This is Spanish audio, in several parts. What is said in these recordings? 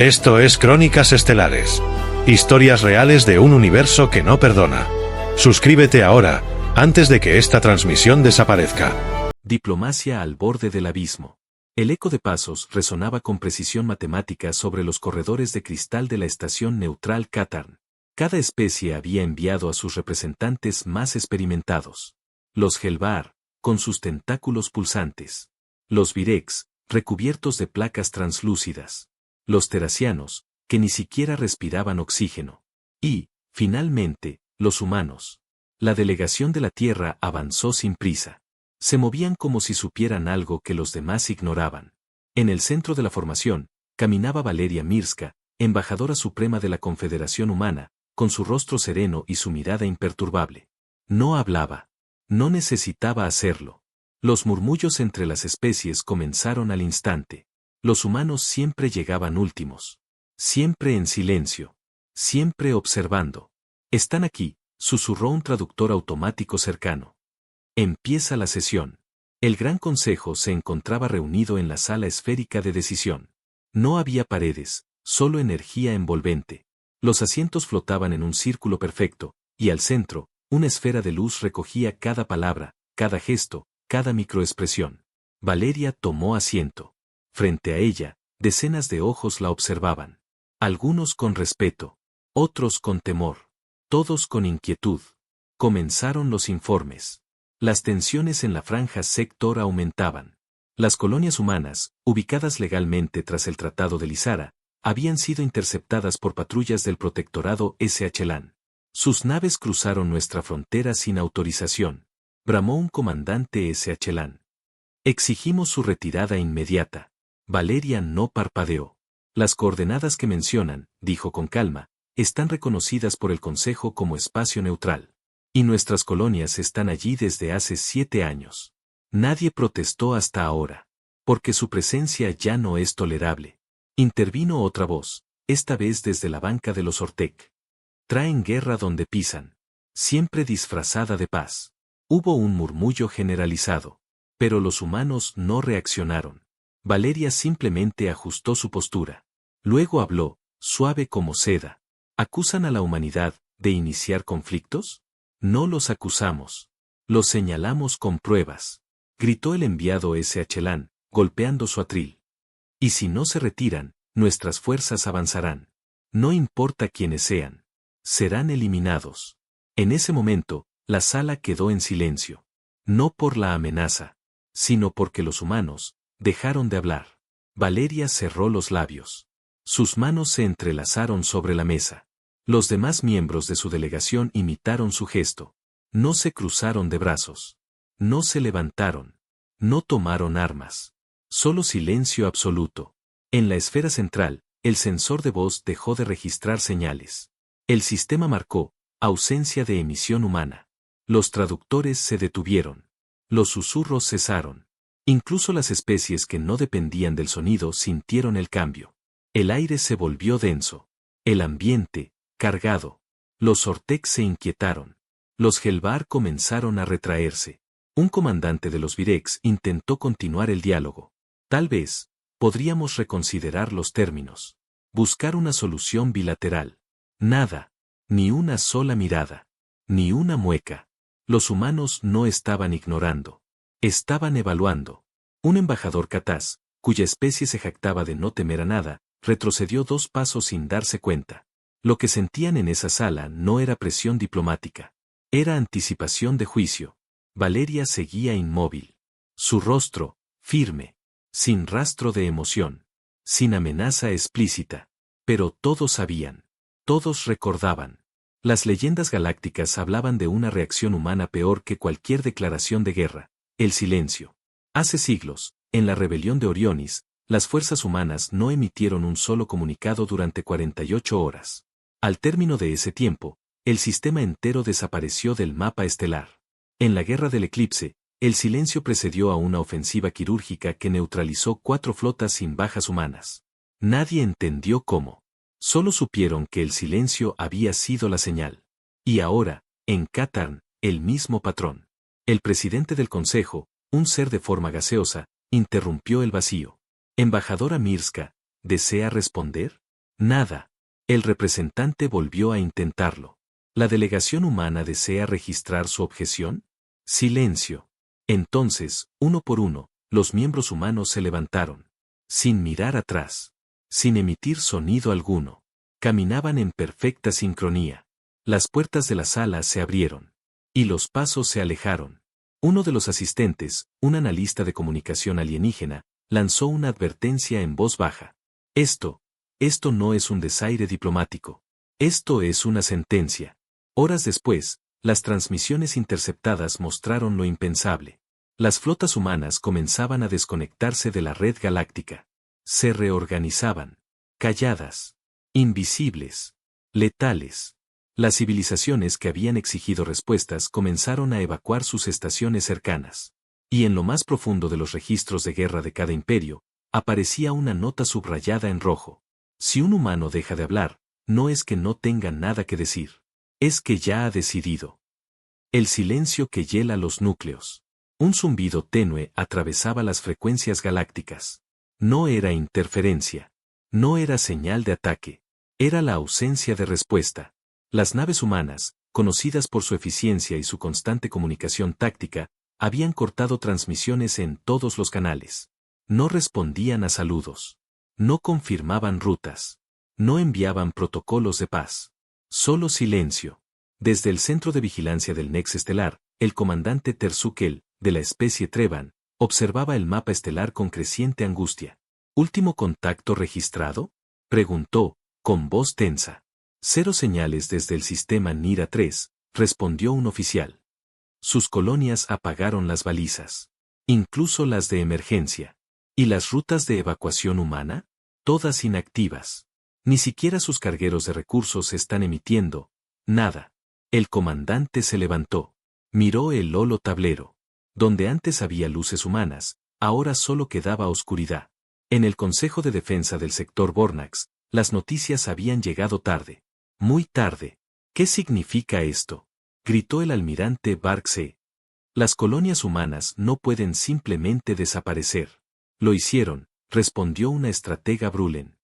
Esto es Crónicas Estelares. Historias reales de un universo que no perdona. Suscríbete ahora, antes de que esta transmisión desaparezca. Diplomacia al borde del abismo. El eco de pasos resonaba con precisión matemática sobre los corredores de cristal de la estación neutral Katarn. Cada especie había enviado a sus representantes más experimentados. Los Helvar, con sus tentáculos pulsantes. Los Virex, recubiertos de placas translúcidas. Los Terasianos, que ni siquiera respiraban oxígeno. Y, finalmente, los humanos. La delegación de la Tierra avanzó sin prisa. Se movían como si supieran algo que los demás ignoraban. En el centro de la formación, caminaba Valeria Mirska, embajadora suprema de la Confederación Humana, con su rostro sereno y su mirada imperturbable. No hablaba. No necesitaba hacerlo. Los murmullos entre las especies comenzaron al instante. Los humanos siempre llegaban últimos. Siempre en silencio. Siempre observando. «Están aquí», susurró un traductor automático cercano. Empieza la sesión. El Gran Consejo se encontraba reunido en la sala esférica de decisión. No había paredes, solo energía envolvente. Los asientos flotaban en un círculo perfecto, y al centro, una esfera de luz recogía cada palabra, cada gesto, cada microexpresión. Valeria tomó asiento. Frente a ella, decenas de ojos la observaban. Algunos con respeto, otros con temor, todos con inquietud. Comenzaron los informes. Las tensiones en la franja sector aumentaban. Las colonias humanas, ubicadas legalmente tras el Tratado de Lizara, habían sido interceptadas por patrullas del protectorado SHLAN. Sus naves cruzaron nuestra frontera sin autorización, bramó un comandante SHLAN. Exigimos su retirada inmediata. Valeria no parpadeó. Las coordenadas que mencionan, dijo con calma, están reconocidas por el Consejo como espacio neutral. Y nuestras colonias están allí desde hace 7 años. Nadie protestó hasta ahora. Porque su presencia ya no es tolerable. Intervino otra voz, esta vez desde la banca de los Ortec. Traen guerra donde pisan. Siempre disfrazada de paz. Hubo un murmullo generalizado. Pero los humanos no reaccionaron. Valeria simplemente ajustó su postura. Luego habló, suave como seda. ¿Acusan a la humanidad de iniciar conflictos? No los acusamos. Los señalamos con pruebas. Gritó el enviado SHLAN, golpeando su atril. Y si no se retiran, nuestras fuerzas avanzarán. No importa quiénes sean. Serán eliminados. En ese momento, la sala quedó en silencio. No por la amenaza, sino porque los humanos dejaron de hablar. Valeria cerró los labios. Sus manos se entrelazaron sobre la mesa. Los demás miembros de su delegación imitaron su gesto. No se cruzaron de brazos. No se levantaron. No tomaron armas. Solo silencio absoluto. En la esfera central, el sensor de voz dejó de registrar señales. El sistema marcó ausencia de emisión humana. Los traductores se detuvieron. Los susurros cesaron. Incluso las especies que no dependían del sonido sintieron el cambio. El aire se volvió denso. El ambiente, cargado. Los Ortec se inquietaron. Los Helvar comenzaron a retraerse. Un comandante de los Virex intentó continuar el diálogo. Tal vez, podríamos reconsiderar los términos. Buscar una solución bilateral. Nada. Ni una sola mirada. Ni una mueca. Los humanos no estaban ignorando. Estaban evaluando. Un embajador cataz, cuya especie se jactaba de no temer a nada, retrocedió 2 pasos sin darse cuenta. Lo que sentían en esa sala no era presión diplomática. Era anticipación de juicio. Valeria seguía inmóvil. Su rostro, firme. Sin rastro de emoción. Sin amenaza explícita. Pero todos sabían. Todos recordaban. Las leyendas galácticas hablaban de una reacción humana peor que cualquier declaración de guerra. El silencio. Hace siglos, en la rebelión de Orionis, las fuerzas humanas no emitieron un solo comunicado durante 48 horas. Al término de ese tiempo, el sistema entero desapareció del mapa estelar. En la Guerra del Eclipse, el silencio precedió a una ofensiva quirúrgica que neutralizó 4 flotas sin bajas humanas. Nadie entendió cómo. Solo supieron que el silencio había sido la señal. Y ahora, en Katarn, el mismo patrón. El presidente del Consejo, un ser de forma gaseosa, interrumpió el vacío. Embajadora Mirska, ¿desea responder? Nada. El representante volvió a intentarlo. ¿La delegación humana desea registrar su objeción? Silencio. Entonces, uno por uno, los miembros humanos se levantaron. Sin mirar atrás. Sin emitir sonido alguno. Caminaban en perfecta sincronía. Las puertas de la sala se abrieron. Y los pasos se alejaron. Uno de los asistentes, un analista de comunicación alienígena, lanzó una advertencia en voz baja. Esto no es un desaire diplomático. Esto es una sentencia. Horas después, las transmisiones interceptadas mostraron lo impensable. Las flotas humanas comenzaban a desconectarse de la red galáctica. Se reorganizaban. Calladas. Invisibles. Letales. Las civilizaciones que habían exigido respuestas comenzaron a evacuar sus estaciones cercanas. Y en lo más profundo de los registros de guerra de cada imperio, aparecía una nota subrayada en rojo. Si un humano deja de hablar, no es que no tenga nada que decir. Es que ya ha decidido. El silencio que hiela los núcleos. Un zumbido tenue atravesaba las frecuencias galácticas. No era interferencia. No era señal de ataque. Era la ausencia de respuesta. Las naves humanas, conocidas por su eficiencia y su constante comunicación táctica, habían cortado transmisiones en todos los canales. No respondían a saludos. No confirmaban rutas. No enviaban protocolos de paz. Solo silencio. Desde el centro de vigilancia del Nex estelar, el comandante Terzukel, de la especie Trevan, observaba el mapa estelar con creciente angustia. ¿Último contacto registrado?, preguntó, con voz tensa. 0 señales desde el sistema Nira 3, respondió un oficial. Sus colonias apagaron las balizas. Incluso las de emergencia. ¿Y las rutas de evacuación humana? Todas inactivas. Ni siquiera sus cargueros de recursos están emitiendo nada. El comandante se levantó. Miró el holo tablero. Donde antes había luces humanas, ahora solo quedaba oscuridad. En el Consejo de Defensa del sector Bornax, las noticias habían llegado tarde. Muy tarde. ¿Qué significa esto?, gritó el almirante Barkse. Las colonias humanas no pueden simplemente desaparecer. Lo hicieron, respondió una estratega Brulen.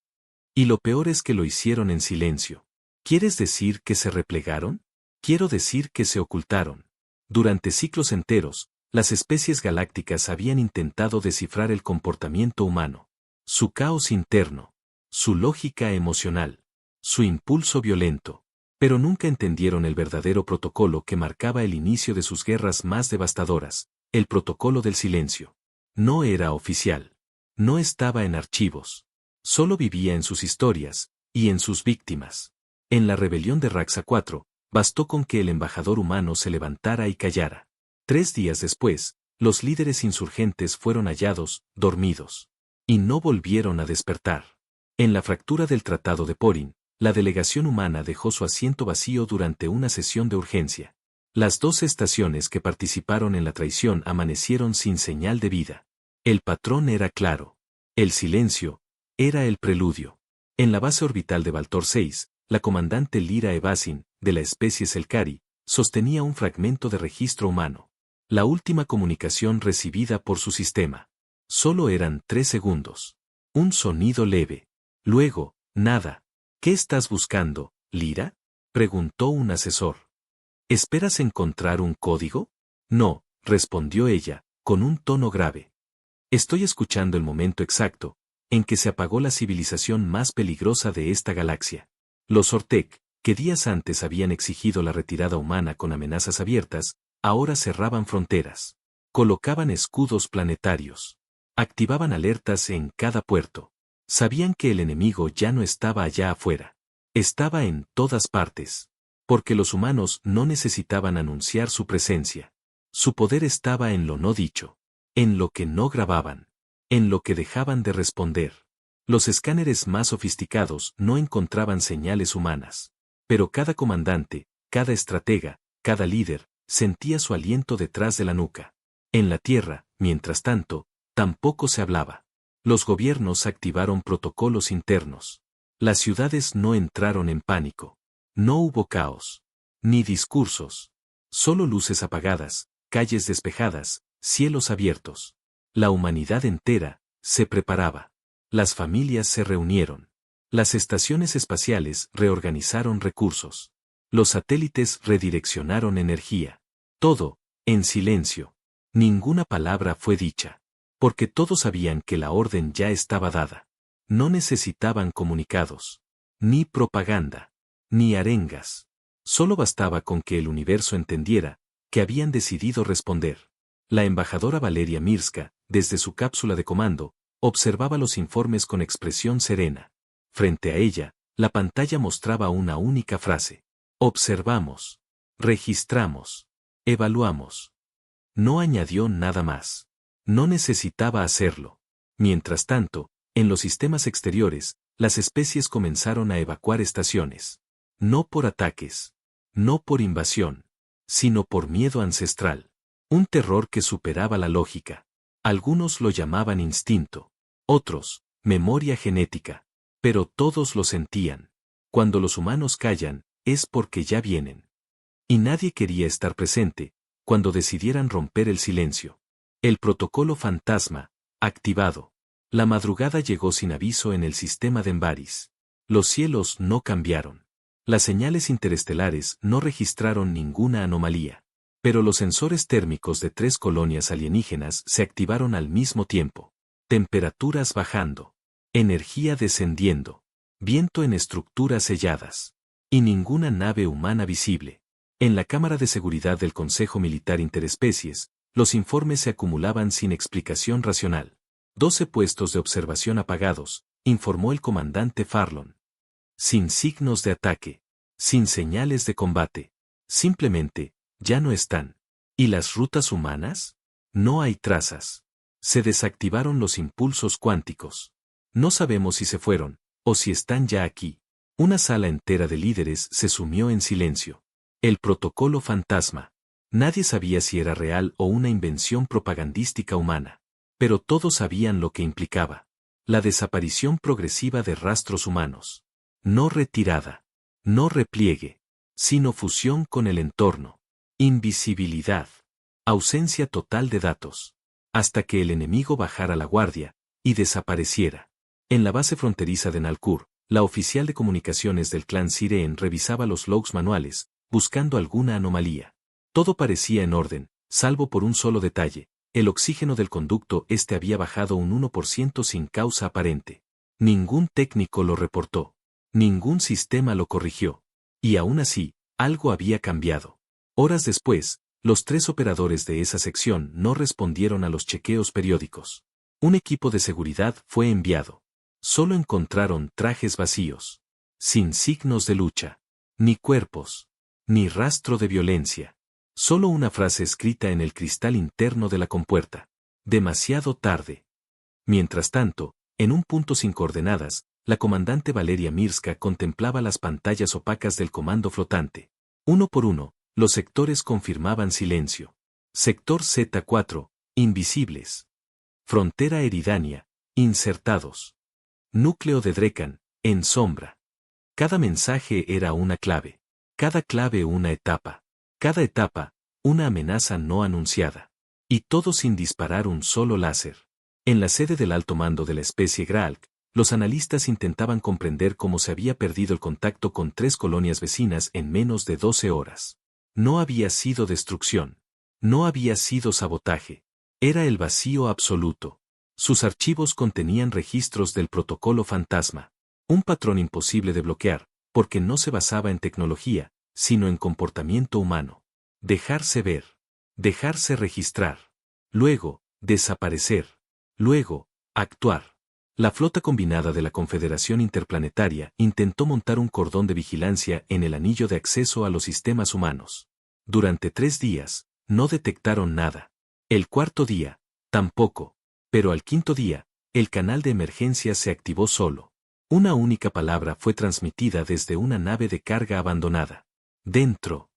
Y lo peor es que lo hicieron en silencio. ¿Quieres decir que se replegaron? Quiero decir que se ocultaron. Durante ciclos enteros, las especies galácticas habían intentado descifrar el comportamiento humano. Su caos interno. Su lógica emocional. Su impulso violento. Pero nunca entendieron el verdadero protocolo que marcaba el inicio de sus guerras más devastadoras, el protocolo del silencio. No era oficial. No estaba en archivos. Solo vivía en sus historias, y en sus víctimas. En la rebelión de Raxa 4, bastó con que el embajador humano se levantara y callara. 3 días después, los líderes insurgentes fueron hallados, dormidos. Y no volvieron a despertar. En la fractura del Tratado de Porin, la delegación humana dejó su asiento vacío durante una sesión de urgencia. Las 2 estaciones que participaron en la traición amanecieron sin señal de vida. El patrón era claro. El silencio era el preludio. En la base orbital de Baltor 6, la comandante Lyra Evasin, de la especie Selkari, sostenía un fragmento de registro humano. La última comunicación recibida por su sistema. Solo eran 3 segundos. Un sonido leve. Luego, nada. ¿Qué estás buscando, Lyra?, preguntó un asesor. ¿Esperas encontrar un código? No, respondió ella, con un tono grave. Estoy escuchando el momento exacto en que se apagó la civilización más peligrosa de esta galaxia. Los Ortec, que días antes habían exigido la retirada humana con amenazas abiertas, ahora cerraban fronteras. Colocaban escudos planetarios. Activaban alertas en cada puerto. Sabían que el enemigo ya no estaba allá afuera. Estaba en todas partes. Porque los humanos no necesitaban anunciar su presencia. Su poder estaba en lo no dicho. En lo que no grababan. En lo que dejaban de responder. Los escáneres más sofisticados no encontraban señales humanas. Pero cada comandante, cada estratega, cada líder, sentía su aliento detrás de la nuca. En la Tierra, mientras tanto, tampoco se hablaba. Los gobiernos activaron protocolos internos. Las ciudades no entraron en pánico. No hubo caos. Ni discursos. Solo luces apagadas, calles despejadas, cielos abiertos. La humanidad entera se preparaba. Las familias se reunieron. Las estaciones espaciales reorganizaron recursos. Los satélites redireccionaron energía. Todo, en silencio. Ninguna palabra fue dicha. Porque todos sabían que la orden ya estaba dada. No necesitaban comunicados. Ni propaganda. Ni arengas. Solo bastaba con que el universo entendiera que habían decidido responder. La embajadora Valeria Mirska, desde su cápsula de comando, observaba los informes con expresión serena. Frente a ella, la pantalla mostraba una única frase. Observamos. Registramos. Evaluamos. No añadió nada más. No necesitaba hacerlo. Mientras tanto, en los sistemas exteriores, las especies comenzaron a evacuar estaciones. No por ataques. No por invasión. Sino por miedo ancestral. Un terror que superaba la lógica. Algunos lo llamaban instinto. Otros, memoria genética. Pero todos lo sentían. Cuando los humanos callan, es porque ya vienen. Y nadie quería estar presente, cuando decidieran romper el silencio. El protocolo fantasma, activado. La madrugada llegó sin aviso en el sistema de Embaris. Los cielos no cambiaron. Las señales interestelares no registraron ninguna anomalía. Pero los sensores térmicos de 3 colonias alienígenas se activaron al mismo tiempo. Temperaturas bajando. Energía descendiendo. Viento en estructuras selladas. Y ninguna nave humana visible. En la Cámara de Seguridad del Consejo Militar Interespecies, los informes se acumulaban sin explicación racional. 12 puestos de observación apagados, informó el comandante Farlon. Sin signos de ataque. Sin señales de combate. Simplemente, ya no están. ¿Y las rutas humanas? No hay trazas. Se desactivaron los impulsos cuánticos. No sabemos si se fueron, o si están ya aquí. Una sala entera de líderes se sumió en silencio. El protocolo fantasma. Nadie sabía si era real o una invención propagandística humana. Pero todos sabían lo que implicaba. La desaparición progresiva de rastros humanos. No retirada. No repliegue. Sino fusión con el entorno. Invisibilidad. Ausencia total de datos. Hasta que el enemigo bajara la guardia y desapareciera. En la base fronteriza de Nalkur, la oficial de comunicaciones del clan Sireen revisaba los logs manuales, buscando alguna anomalía. Todo parecía en orden, salvo por un solo detalle. El oxígeno del conducto había bajado un 1% sin causa aparente. Ningún técnico lo reportó. Ningún sistema lo corrigió. Y aún así, algo había cambiado. Horas después, los 3 operadores de esa sección no respondieron a los chequeos periódicos. Un equipo de seguridad fue enviado. Solo encontraron trajes vacíos. Sin signos de lucha. Ni cuerpos. Ni rastro de violencia. Solo una frase escrita en el cristal interno de la compuerta. Demasiado tarde. Mientras tanto, en un punto sin coordenadas, la comandante Valeria Mirska contemplaba las pantallas opacas del comando flotante. Uno por uno, los sectores confirmaban silencio. Sector Z4, invisibles. Frontera Eridania, insertados. Núcleo de Drekan, en sombra. Cada mensaje era una clave. Cada clave una etapa. Cada etapa, una amenaza no anunciada. Y todo sin disparar un solo láser. En la sede del alto mando de la especie Graalk, los analistas intentaban comprender cómo se había perdido el contacto con 3 colonias vecinas en menos de 12 horas. No había sido destrucción. No había sido sabotaje. Era el vacío absoluto. Sus archivos contenían registros del protocolo fantasma. Un patrón imposible de bloquear, porque no se basaba en tecnología, sino en comportamiento humano. Dejarse ver. Dejarse registrar. Luego, desaparecer. Luego, actuar. La flota combinada de la Confederación Interplanetaria intentó montar un cordón de vigilancia en el anillo de acceso a los sistemas humanos. Durante 3 días, no detectaron nada. El 4.º día, tampoco. Pero al 5.º día, el canal de emergencia se activó solo. Una única palabra fue transmitida desde una nave de carga abandonada. Dentro.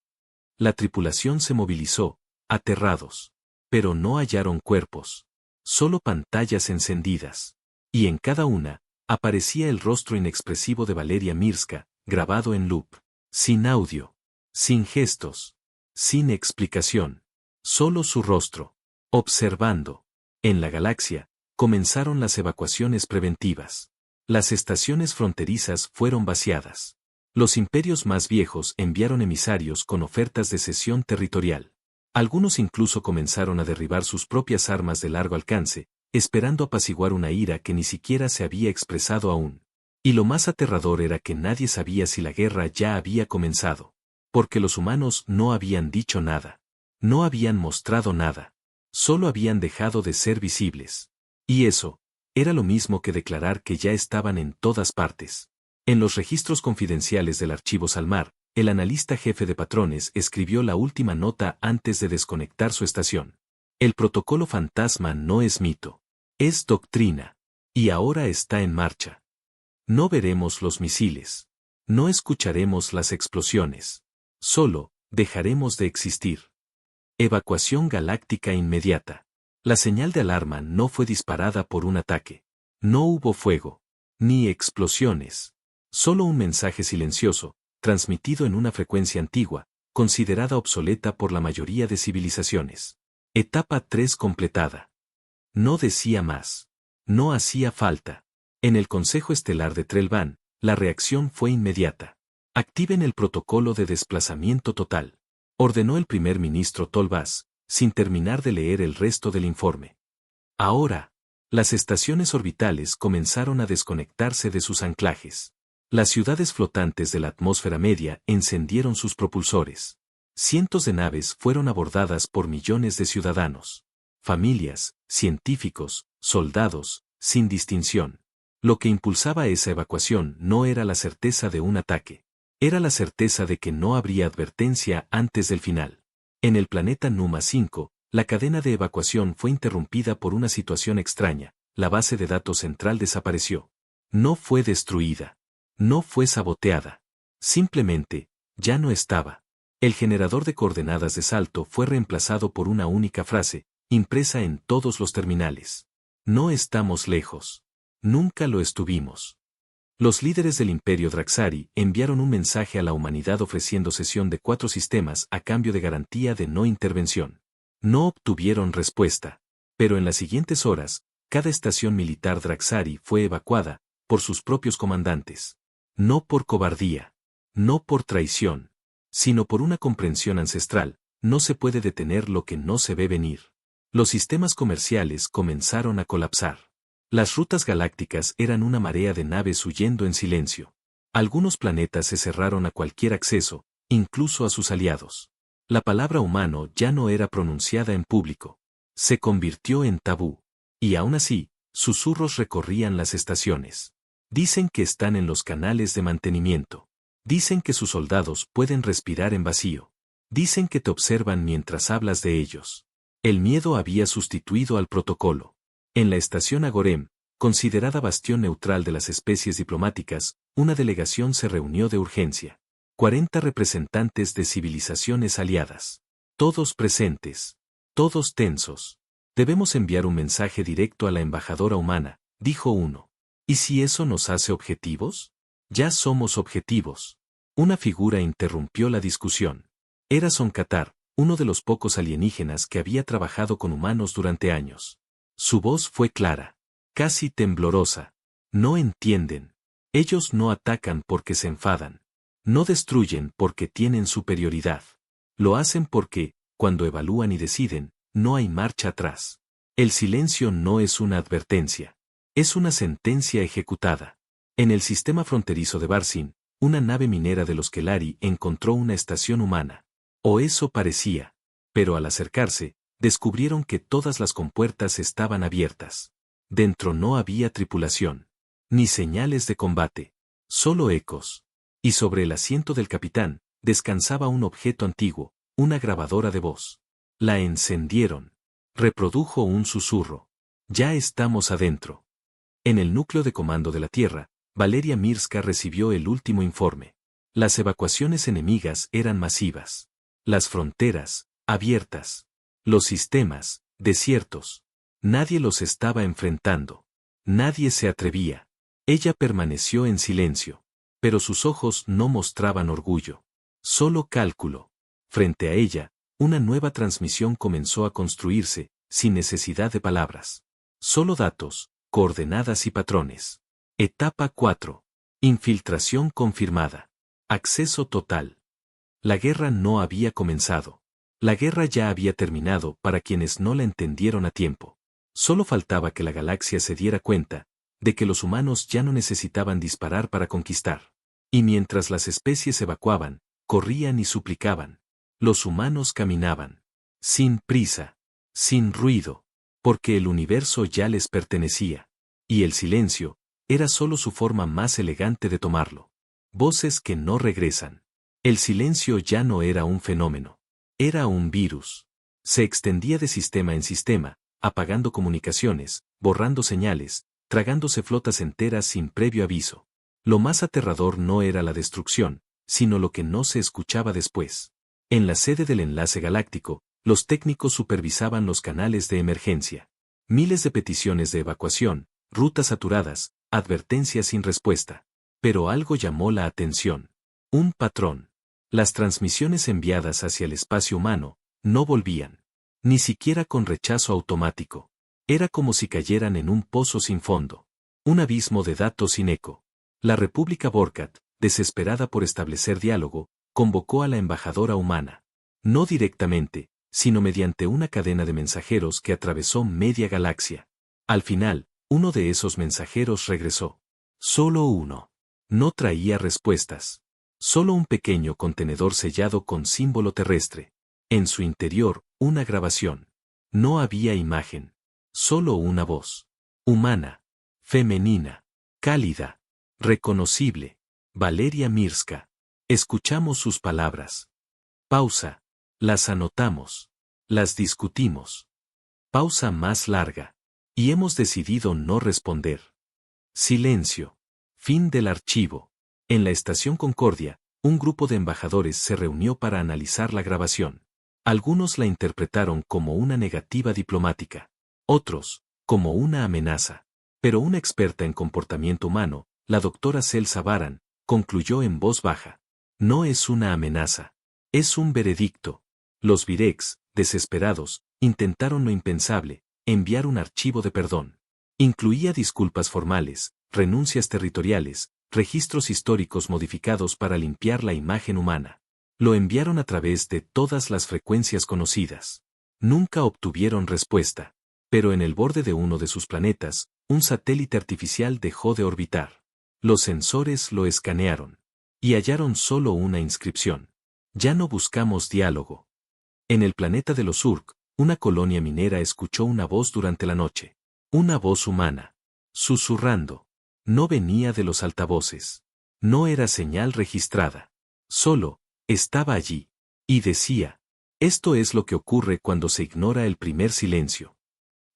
La tripulación se movilizó, aterrados. Pero no hallaron cuerpos. Solo pantallas encendidas. Y en cada una, aparecía el rostro inexpresivo de Valeria Mirska, grabado en loop. Sin audio. Sin gestos. Sin explicación. Solo su rostro. Observando. En la galaxia, comenzaron las evacuaciones preventivas. Las estaciones fronterizas fueron vaciadas. Los imperios más viejos enviaron emisarios con ofertas de cesión territorial. Algunos incluso comenzaron a derribar sus propias armas de largo alcance, esperando apaciguar una ira que ni siquiera se había expresado aún. Y lo más aterrador era que nadie sabía si la guerra ya había comenzado. Porque los humanos no habían dicho nada. No habían mostrado nada. Solo habían dejado de ser visibles. Y eso, era lo mismo que declarar que ya estaban en todas partes. En los registros confidenciales del archivo Salmar, el analista jefe de patrones escribió la última nota antes de desconectar su estación. El protocolo fantasma no es mito. Es doctrina. Y ahora está en marcha. No veremos los misiles. No escucharemos las explosiones. Solo, dejaremos de existir. Evacuación galáctica inmediata. La señal de alarma no fue disparada por un ataque. No hubo fuego. Ni explosiones. Solo un mensaje silencioso, transmitido en una frecuencia antigua, considerada obsoleta por la mayoría de civilizaciones. Etapa 3 completada. No decía más. No hacía falta. En el Consejo Estelar de Trelvan, la reacción fue inmediata. Activen el protocolo de desplazamiento total. Ordenó el primer ministro Tolbas, sin terminar de leer el resto del informe. Ahora, las estaciones orbitales comenzaron a desconectarse de sus anclajes. Las ciudades flotantes de la atmósfera media encendieron sus propulsores. Cientos de naves fueron abordadas por millones de ciudadanos. Familias, científicos, soldados, sin distinción. Lo que impulsaba esa evacuación no era la certeza de un ataque. Era la certeza de que no habría advertencia antes del final. En el planeta Numa 5, la cadena de evacuación fue interrumpida por una situación extraña. La base de datos central desapareció. No fue destruida. No fue saboteada. Simplemente, ya no estaba. El generador de coordenadas de salto fue reemplazado por una única frase, impresa en todos los terminales. No estamos lejos. Nunca lo estuvimos. Los líderes del Imperio Draxari enviaron un mensaje a la humanidad ofreciendo cesión de 4 sistemas a cambio de garantía de no intervención. No obtuvieron respuesta. Pero en las siguientes horas, cada estación militar Draxari fue evacuada, por sus propios comandantes. No por cobardía. No por traición. Sino por una comprensión ancestral. No se puede detener lo que no se ve venir. Los sistemas comerciales comenzaron a colapsar. Las rutas galácticas eran una marea de naves huyendo en silencio. Algunos planetas se cerraron a cualquier acceso, incluso a sus aliados. La palabra humano ya no era pronunciada en público. Se convirtió en tabú. Y aún así, susurros recorrían las estaciones. Dicen que están en los canales de mantenimiento. Dicen que sus soldados pueden respirar en vacío. Dicen que te observan mientras hablas de ellos. El miedo había sustituido al protocolo. En la estación Agorem, considerada bastión neutral de las especies diplomáticas, una delegación se reunió de urgencia. 40 representantes de civilizaciones aliadas. Todos presentes. Todos tensos. Debemos enviar un mensaje directo a la embajadora humana, dijo uno. ¿Y si eso nos hace objetivos? Ya somos objetivos. Una figura interrumpió la discusión. Era Son Catar, uno de los pocos alienígenas que había trabajado con humanos durante años. Su voz fue clara, casi temblorosa. No entienden. Ellos no atacan porque se enfadan. No destruyen porque tienen superioridad. Lo hacen porque, cuando evalúan y deciden, no hay marcha atrás. El silencio no es una advertencia. Es una sentencia ejecutada. En el sistema fronterizo de Barsin, una nave minera de los Kelari encontró una estación humana. O eso parecía. Pero al acercarse, descubrieron que todas las compuertas estaban abiertas. Dentro no había tripulación. Ni señales de combate. Solo ecos. Y sobre el asiento del capitán, descansaba un objeto antiguo, una grabadora de voz. La encendieron. Reprodujo un susurro. Ya estamos adentro. En el núcleo de comando de la Tierra, Valeria Mirska recibió el último informe. Las evacuaciones enemigas eran masivas. Las fronteras, abiertas. Los sistemas, desiertos. Nadie los estaba enfrentando. Nadie se atrevía. Ella permaneció en silencio. Pero sus ojos no mostraban orgullo. Solo cálculo. Frente a ella, una nueva transmisión comenzó a construirse, sin necesidad de palabras. Solo datos, coordenadas y patrones. Etapa 4. Infiltración confirmada. Acceso total. La guerra no había comenzado. La guerra ya había terminado para quienes no la entendieron a tiempo. Solo faltaba que la galaxia se diera cuenta de que los humanos ya no necesitaban disparar para conquistar. Y mientras las especies evacuaban, corrían y suplicaban, los humanos caminaban, sin prisa, sin ruido, porque el universo ya les pertenecía. Y el silencio era solo su forma más elegante de tomarlo. Voces que no regresan. El silencio ya no era un fenómeno. Era un virus. Se extendía de sistema en sistema, apagando comunicaciones, borrando señales, tragándose flotas enteras sin previo aviso. Lo más aterrador no era la destrucción, sino lo que no se escuchaba después. En la sede del enlace galáctico, los técnicos supervisaban los canales de emergencia. Miles de peticiones de evacuación, rutas saturadas, advertencias sin respuesta. Pero algo llamó la atención. Un patrón. Las transmisiones enviadas hacia el espacio humano no volvían. Ni siquiera con rechazo automático. Era como si cayeran en un pozo sin fondo. Un abismo de datos sin eco. La República Borkat, desesperada por establecer diálogo, convocó a la embajadora humana. No directamente, sino mediante una cadena de mensajeros que atravesó media galaxia. Al final, uno de esos mensajeros regresó. Solo uno. No traía respuestas. Solo un pequeño contenedor sellado con símbolo terrestre. En su interior, una grabación. No había imagen. Solo una voz. Humana. Femenina. Cálida. Reconocible. Valeria Mirska. Escuchamos sus palabras. Pausa. Las anotamos. Las discutimos. Pausa más larga. Y hemos decidido no responder. Silencio. Fin del archivo. En la estación Concordia, un grupo de embajadores se reunió para analizar la grabación. Algunos la interpretaron como una negativa diplomática. Otros, como una amenaza. Pero una experta en comportamiento humano, la doctora Celsa Baran, concluyó en voz baja. No es una amenaza. Es un veredicto. Los Virex, desesperados, intentaron lo impensable, enviar un archivo de perdón. Incluía disculpas formales, renuncias territoriales, registros históricos modificados para limpiar la imagen humana. Lo enviaron a través de todas las frecuencias conocidas. Nunca obtuvieron respuesta. Pero en el borde de uno de sus planetas, un satélite artificial dejó de orbitar. Los sensores lo escanearon. Y hallaron solo una inscripción. Ya no buscamos diálogo. En el planeta de los Urk, una colonia minera escuchó una voz durante la noche. Una voz humana. Susurrando. No venía de los altavoces. No era señal registrada. Solo, estaba allí. Y decía, esto es lo que ocurre cuando se ignora el primer silencio.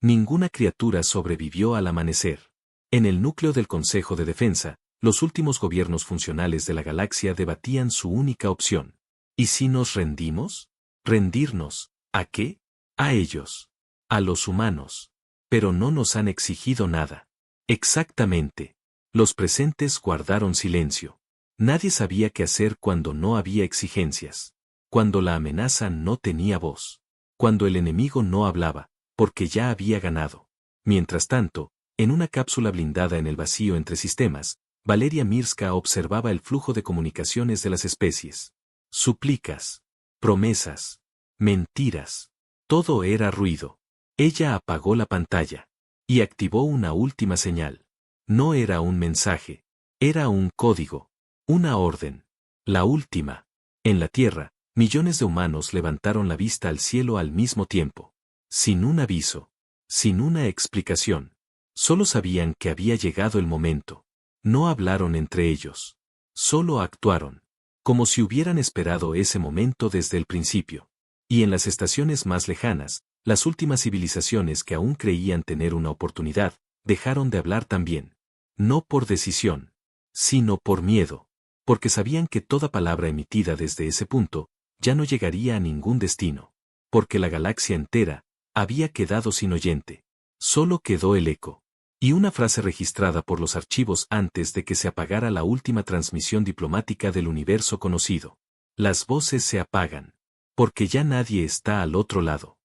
Ninguna criatura sobrevivió al amanecer. En el núcleo del Consejo de Defensa, los últimos gobiernos funcionales de la galaxia debatían su única opción. ¿Y si nos rendimos? ¿Rendirnos? ¿A qué? A ellos. A los humanos. Pero no nos han exigido nada. Exactamente. Los presentes guardaron silencio. Nadie sabía qué hacer cuando no había exigencias. Cuando la amenaza no tenía voz. Cuando el enemigo no hablaba, porque ya había ganado. Mientras tanto, en una cápsula blindada en el vacío entre sistemas, Valeria Mirska observaba el flujo de comunicaciones de las especies. Súplicas. Promesas. Mentiras. Todo era ruido. Ella apagó la pantalla. Y activó una última señal. No era un mensaje. Era un código. Una orden. La última. En la Tierra, millones de humanos levantaron la vista al cielo al mismo tiempo. Sin un aviso. Sin una explicación. Solo sabían que había llegado el momento. No hablaron entre ellos. Solo actuaron. Como si hubieran esperado ese momento desde el principio. Y en las estaciones más lejanas, las últimas civilizaciones que aún creían tener una oportunidad, dejaron de hablar también. No por decisión, sino por miedo. Porque sabían que toda palabra emitida desde ese punto, ya no llegaría a ningún destino. Porque la galaxia entera, había quedado sin oyente. Solo quedó el eco. Y una frase registrada por los archivos antes de que se apagara la última transmisión diplomática del universo conocido. Las voces se apagan. Porque ya nadie está al otro lado.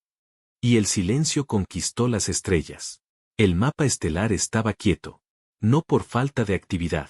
Y el silencio conquistó las estrellas. El mapa estelar estaba quieto. no por falta de actividad,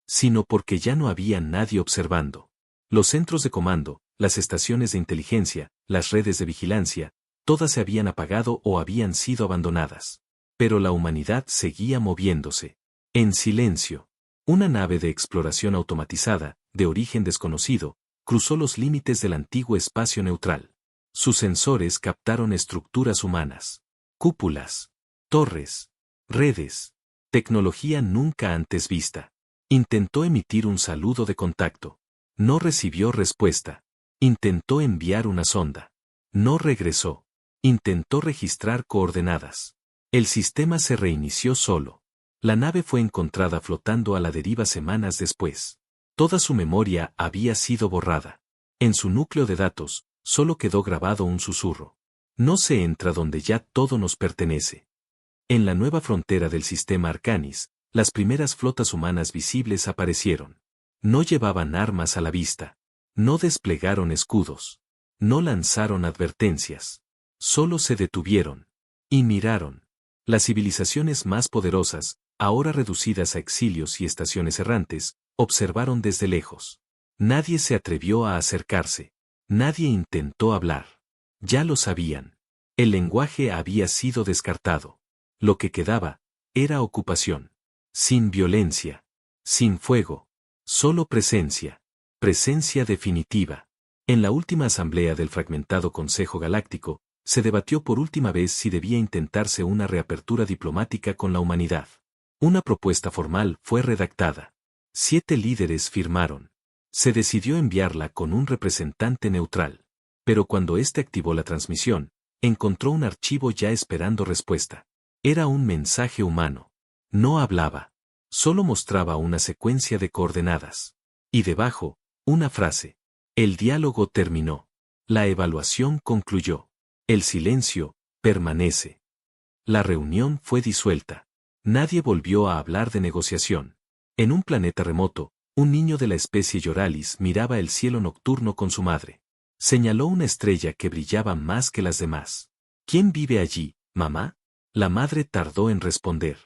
sino porque ya no había nadie observando. Los centros de comando, las estaciones de inteligencia, las redes de vigilancia, todas se habían apagado o habían sido abandonadas. Pero la humanidad seguía moviéndose. En silencio. Una nave de exploración automatizada, de origen desconocido, cruzó los límites del antiguo espacio neutral. Sus sensores captaron estructuras humanas, cúpulas, torres, redes, tecnología nunca antes vista. Intentó emitir un saludo de contacto. No recibió respuesta. Intentó enviar una sonda. No regresó. Intentó registrar coordenadas. El sistema se reinició solo. La nave fue encontrada flotando a la deriva semanas después. Toda su memoria había sido borrada. En su núcleo de datos, solo quedó grabado un susurro. No se entra donde ya todo nos pertenece. En la nueva frontera del sistema Arcanis, las primeras flotas humanas visibles aparecieron. No llevaban armas a la vista. No desplegaron escudos. No lanzaron advertencias. Solo se detuvieron. Y miraron. Las civilizaciones más poderosas, ahora reducidas a exilios y estaciones errantes, observaron desde lejos. Nadie se atrevió a acercarse. Nadie intentó hablar. Ya lo sabían. El lenguaje había sido descartado. Lo que quedaba era ocupación. Sin violencia. Sin fuego. Solo presencia. Presencia definitiva. En la última asamblea del fragmentado Consejo Galáctico, se debatió por última vez si debía intentarse una reapertura diplomática con la humanidad. Una propuesta formal fue redactada. 7 líderes firmaron. Se decidió enviarla con un representante neutral. Pero cuando éste activó la transmisión, encontró un archivo ya esperando respuesta. Era un mensaje humano. No hablaba. Solo mostraba una secuencia de coordenadas. Y debajo, una frase. El diálogo terminó. La evaluación concluyó. El silencio permanece. La reunión fue disuelta. Nadie volvió a hablar de negociación. En un planeta remoto, un niño de la especie Yoralis miraba el cielo nocturno con su madre. Señaló una estrella que brillaba más que las demás. ¿Quién vive allí, mamá? La madre tardó en responder.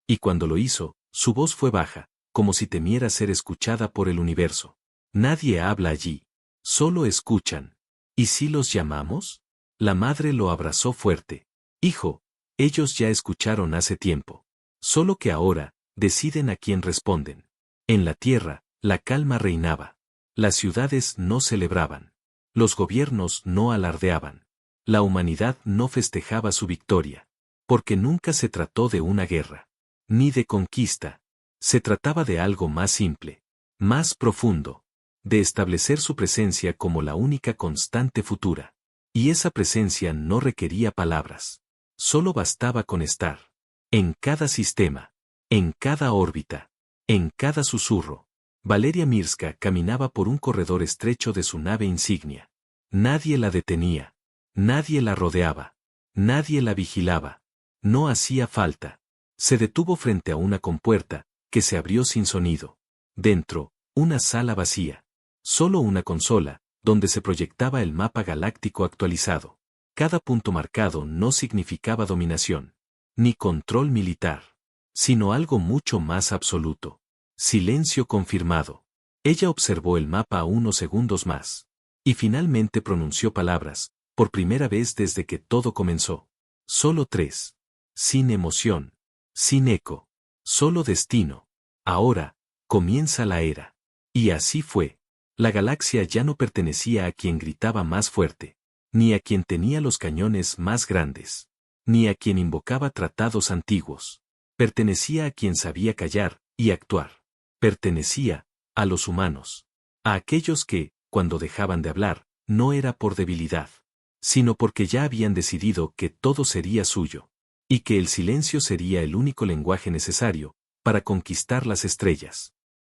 Y cuando lo hizo, su voz fue baja, como si temiera ser escuchada por el universo. Nadie habla allí. Solo escuchan. ¿Y si los llamamos? La madre lo abrazó fuerte. Hijo, ellos ya escucharon hace tiempo. Solo que ahora, deciden a quién responden. En la tierra, la calma reinaba. Las ciudades no celebraban. Los gobiernos no alardeaban. La humanidad no festejaba su victoria. Porque nunca se trató de una guerra. Ni de conquista. Se trataba de algo más simple. Más profundo. De establecer su presencia como la única constante futura. Y esa presencia no requería palabras. Solo bastaba con estar. En cada sistema. En cada órbita. En cada susurro. Valeria Mirska caminaba por un corredor estrecho de su nave insignia. Nadie la detenía. Nadie la rodeaba. Nadie la vigilaba. No hacía falta. Se detuvo frente a una compuerta, que se abrió sin sonido. Dentro, una sala vacía. Solo una consola, donde se proyectaba el mapa galáctico actualizado. Cada punto marcado no significaba dominación, ni control militar, sino algo mucho más absoluto. Silencio confirmado. Ella observó el mapa unos segundos más. Y finalmente pronunció palabras, por primera vez desde que todo comenzó. Solo 3. Sin emoción. Sin eco. Solo destino. Ahora, comienza la era. Y así fue. La galaxia ya no pertenecía a quien gritaba más fuerte, ni a quien tenía los cañones más grandes, ni a quien invocaba tratados antiguos. Pertenecía a quien sabía callar y actuar. Pertenecía a los humanos. A aquellos que, cuando dejaban de hablar, no era por debilidad, sino porque ya habían decidido que todo sería suyo, y que el silencio sería el único lenguaje necesario para conquistar las estrellas.